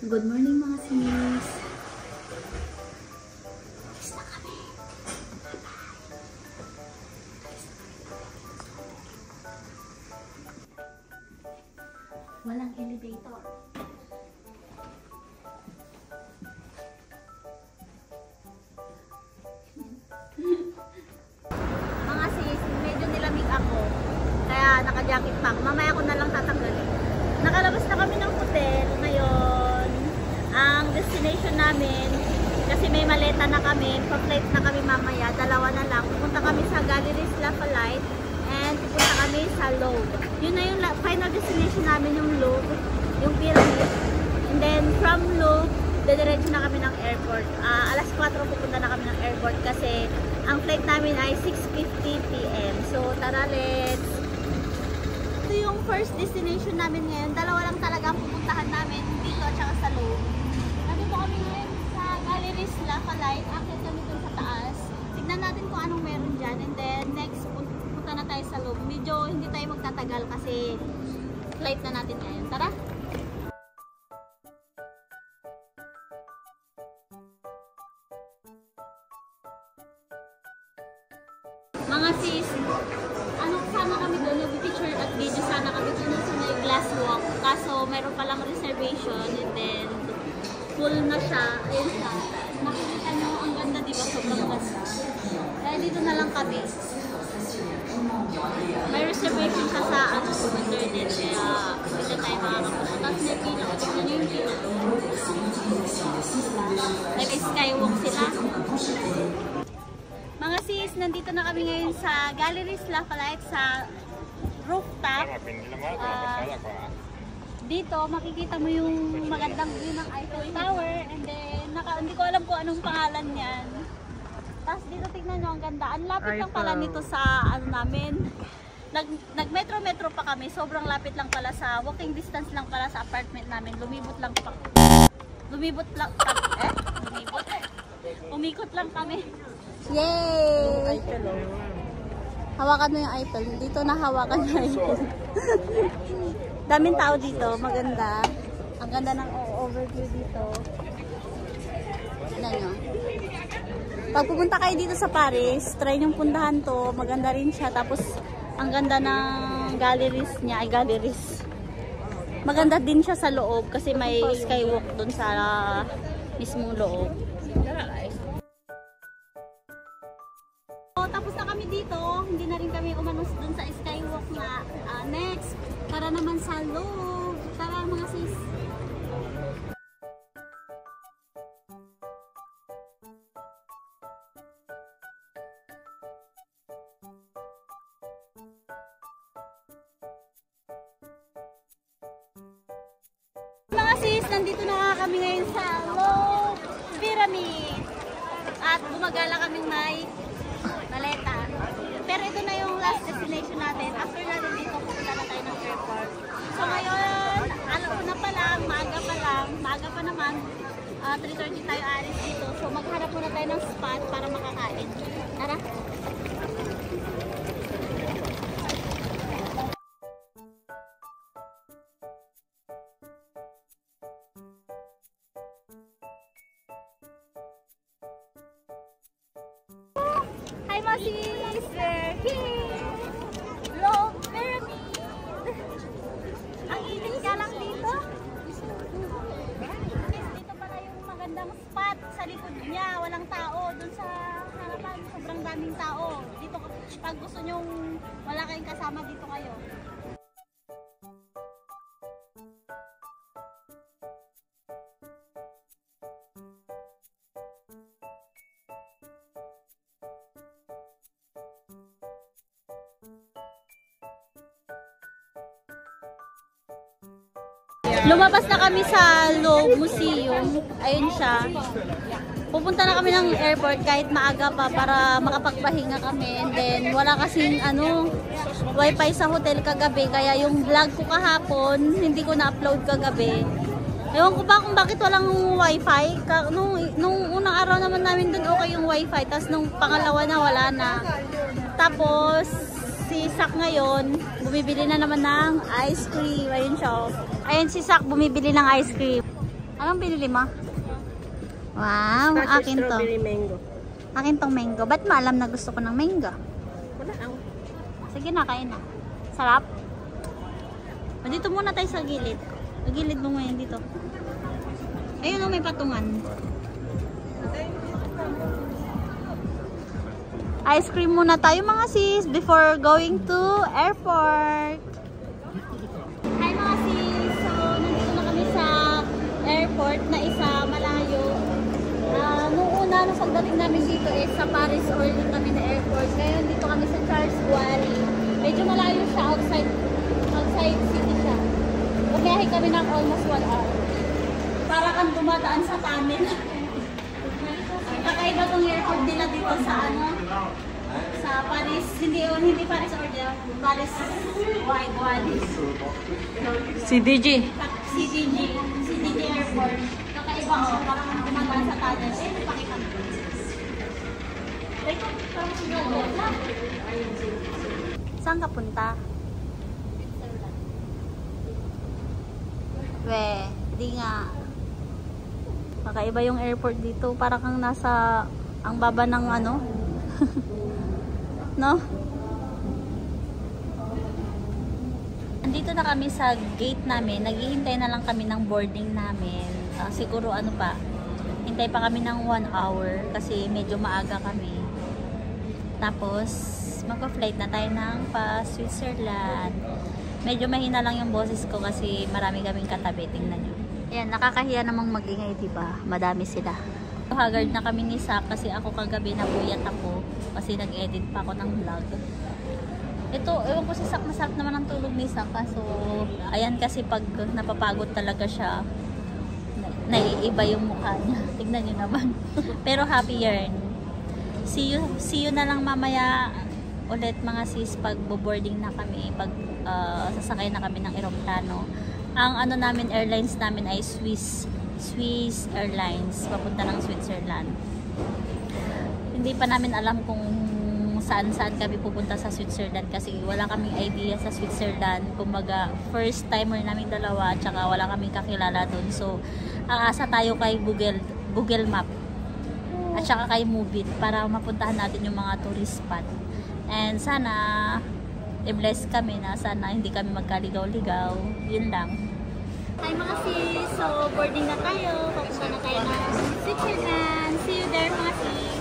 Good morning mga sis. Alis na kami. Walang elevator. Mga sis, medyo nilamig ako. Kaya naka-jacket pack. Mamaya ko na lang tatanggalin. Nakalabas na kami ng hotel ngayon. Ang destination namin, kasi may maleta na kami, pa-flight na kami mamaya, dalawa na lang. Pupunta kami sa Galleries Lafayette and pupunta kami sa Louvre. Yun na yung final destination namin, yung Louvre, yung pyramid. And then from Louvre, dediretso na kami ng airport. Alas 4 pupunta na kami ng airport kasi ang flight namin ay 6:50 PM. So tara, let's! Ito yung first destination namin ngayon. Dalawa lang talaga ang pupuntahan namin dito at saka sa Louvre. Nandito kami ngayon sa Galleries Lafayette. Akit kami dun sa taas. Tignan natin kung anong meron dyan. And then next, punta na tayo sa Louvre. Medyo hindi tayo magtatagal kasi flight na natin ngayon. Tara! Mga sis, sana kami doon, nag-picture at video sana kami doon sa may glass walk. Kaso mayroon palang reservation and then full na siya. Ayun siya. Nakikita nyo, ang ganda, diba? Sobrang ganda. Kaya dito na lang kami. May reservation siya sa internet. Kaya hindi na tayo makakapunta. Tapos may pila. Tignan nyo yung pila. Nag-skywalk sila. Mga sis, nandito na kami ngayon sa Galleries Lafayette sa rooftop. Dito makikita mo yung magandang view ng Eiffel Tower and then hindi ko alam kung anong pangalan niyan. Tapos dito tignan nyo, ang ganda. Ang lapit lang pala nito sa ano namin. Nag-metro-metro pa kami. Sobrang lapit lang pala sa walking distance lang pala sa apartment namin. Umikot lang kami. Yay! Hawakan mo yung Eiffel. Dito na hawakan yung Eiffel. Daming tao dito. Maganda. Ang ganda ng overview dito. Tignan nyo. Pag pupunta kayo dito sa Paris, try nyong puntahan to. Maganda rin siya. Tapos, ang ganda ng galleries niya. Ay, galleries. Maganda din siya sa loob kasi may skywalk dun sa mismong loob. Tapos na kami dito, hindi na rin kami umanos dun sa skywalk na next, para naman sa Louvre. Tara mga sis. Mga sis, nandito na kami ngayon sa Louvre Pyramid. At gumagala kaming may maleta. Pero ito na yung last destination natin. After natin dito, pupunta na tayo ng airport. So ngayon, alauna pa lang, maaga pa naman. 3:30 tayo alis dito. So maghanap muna tayo ng spot para makakain. Tara! Hi mga sis! We're here! Louvre Pyramid! Ang init ka lang dito. Dito pala yung magandang spot sa likod niya. Walang tao. Doon sa harapan, sobrang daming tao. Dito, pag gusto nyong wala kayong kasama, dito kayo. Lumabas na kami sa Louvre Museum. Ayun siya. Pupunta na kami ng airport kahit maaga pa para makapagpahinga kami. And then wala kasing wifi sa hotel kagabi. Kaya yung vlog ko kahapon, hindi ko na-upload kagabi. Ewan ko ba kung bakit walang wifi. Nung unang araw naman namin dun okay yung wifi. Tapos nung pangalawa na wala na. Tapos si Sak ngayon, bumibili na naman ng ice cream. Ayun siya. Ayun si Sak, bumibili ng ice cream. Anong binili mo? Wow, akin to. Strawberry mango. Akin tong mango. Ba't mo alam na gusto ko ng mango? Wala ang. Sige na, kain na. Sarap. O, dito muna tayo sa gilid. Sa gilid mo ngayon dito. Ayun o, may patungan. Ice cream muna tayo mga sis before going to airport. Hi mga sis. So, nandito na kami sa airport na isa malayo. Nung una, nung pagdating namin dito is sa Paris Orly kami na airport. Ngayon dito kami sa Charles Guari. Medyo malayo siya, outside city siya. Bumiyahe kami ng almost 1 hour. Para kang dumadaan sa tunnel. Kakaiba tong airport nila dito sa sa Paris, hindi Paris Orly, Paris Paris. CDG CDG airport. Kakaiba ko, parang dumadaan sa tunnel. Pakita mo. Saan ka punta? Di nga. Kakaiba yung airport dito. Para kang nasa ang baba ng no? Andito na kami sa gate namin. Naghihintay na lang kami ng boarding namin. Siguro hintay pa kami ng 1 hour kasi medyo maaga kami. Tapos magpa-flight na tayo ng pa Switzerland. Medyo mahina lang yung boses ko kasi marami kaming katabi. Tingnan nyo. Ayan, nakakahiya namang magingay, diba? Madami sila. Haggard na kami ni Sak kasi ako kagabi nabuyat ako kasi nag-edit pa ako ng vlog. Ito, ewan ko si Sak, masarap naman ang tulog ni Sak. So, ayan kasi pag napapagod talaga siya, naiiba yung mukha niya. Tignan nyo naman. Pero happy yarn. See you na lang mamaya ulit mga sis pag boarding na kami, pag sasakay na kami ng eroplano. Ang namin, airlines namin ay Swiss Airlines, papunta ng Switzerland. Hindi pa namin alam kung saan kami pupunta sa Switzerland kasi wala kaming idea sa Switzerland. Kumbaga, first timer namin dalawa, tsaka wala kaming kakilala doon. So, aasa tayo kay Google Map at saka kay Moovit para mapuntahan natin yung mga tourist spot. And sana i-bless kami na sana hindi kami magkaligaw-ligaw. Yun lang. Hi mga sis! So, boarding na tayo. Papunta na tayo ng Switzerland. See you there mga sis!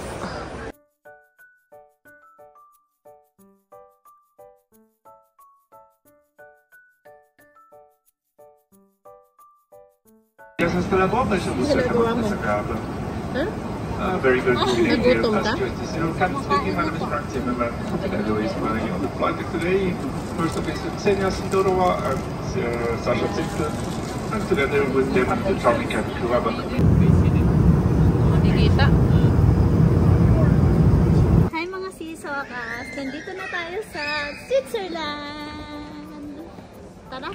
Essa história é boa, mas eu não sei como é essa grava. Very good. Nagutom ka? Kan speaking my name is Frank Zimmerman. Who is running on the flight today. First of all, Xenia Sidorova and Sasha Zipka. And together with them and the charming Captain Kurabak. Nakikita. Hi mga sis! Sa wakas, nandito na tayo sa Switzerland! Tara!